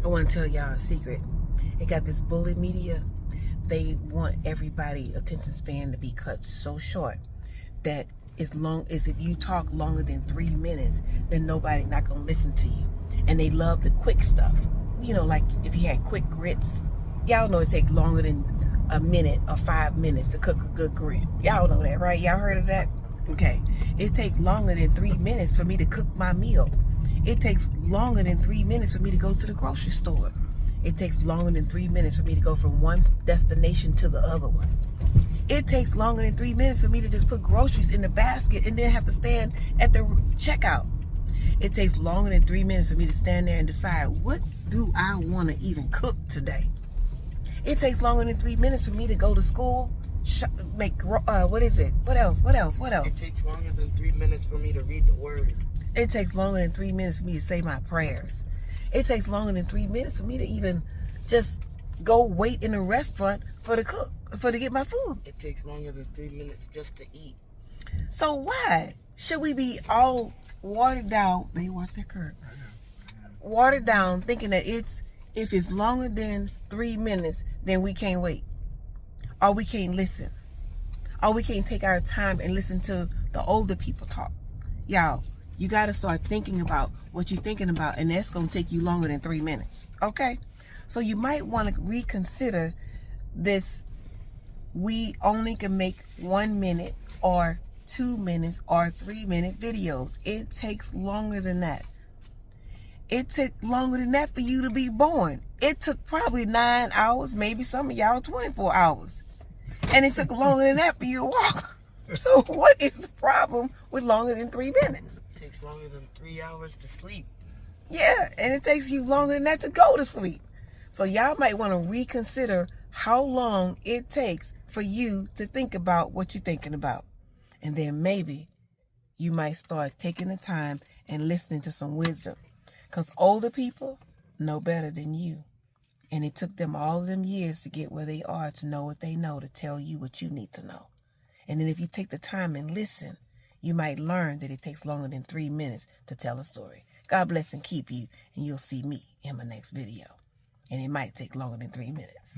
I want to tell y'all a secret. It got this bully media. They want everybody attention span to be cut so short that as long as if you talk longer than 3 minutes, then nobody not gonna listen to you. And they love the quick stuff. You know, like if you had quick grits, y'all know it takes longer than a minute or 5 minutes to cook a good grit. Y'all know that, right? Y'all heard of that? Okay. It takes longer than 3 minutes for me to cook my meal. It takes longer than 3 minutes for me to go to the grocery store. It takes longer than 3 minutes for me to go from one destination to the other one. It takes longer than 3 minutes for me to just put groceries in the basket and then have to stand at the checkout. It takes longer than 3 minutes for me to stand there and decide, what do I want to even cook today? It takes longer than 3 minutes for me to go to school, what is it? What else? It takes longer than 3 minutes for me to read the word. It takes longer than 3 minutes for me to say my prayers. It takes longer than 3 minutes for me to even just go wait in a restaurant to get my food. It takes longer than 3 minutes just to eat. So why should we be all watered down? They watch that curve. Watered down, thinking that if it's longer than 3 minutes, then we can't wait, or we can't listen, or we can't take our time and listen to the older people talk. Y'all, you got to start thinking about what you're thinking about, and that's going to take you longer than 3 minutes. Okay? So you might want to reconsider this. We only can make 1 minute or 2 minutes or 3 minute videos. It takes longer than that. It took longer than that for you to be born. It took probably 9 hours, maybe some of y'all 24 hours. And it took longer than that for you to walk. So what is the problem with longer than 3 minutes? It takes longer than 3 hours to sleep. Yeah, and it takes you longer than that to go to sleep. So y'all might want to reconsider how long it takes for you to think about what you're thinking about. And then maybe you might start taking the time and listening to some wisdom. Because older people know better than you. And it took them all of them years to get where they are, to know what they know, to tell you what you need to know. And then if you take the time and listen, you might learn that it takes longer than 3 minutes to tell a story. God bless and keep you, and you'll see me in my next video. And it might take longer than 3 minutes.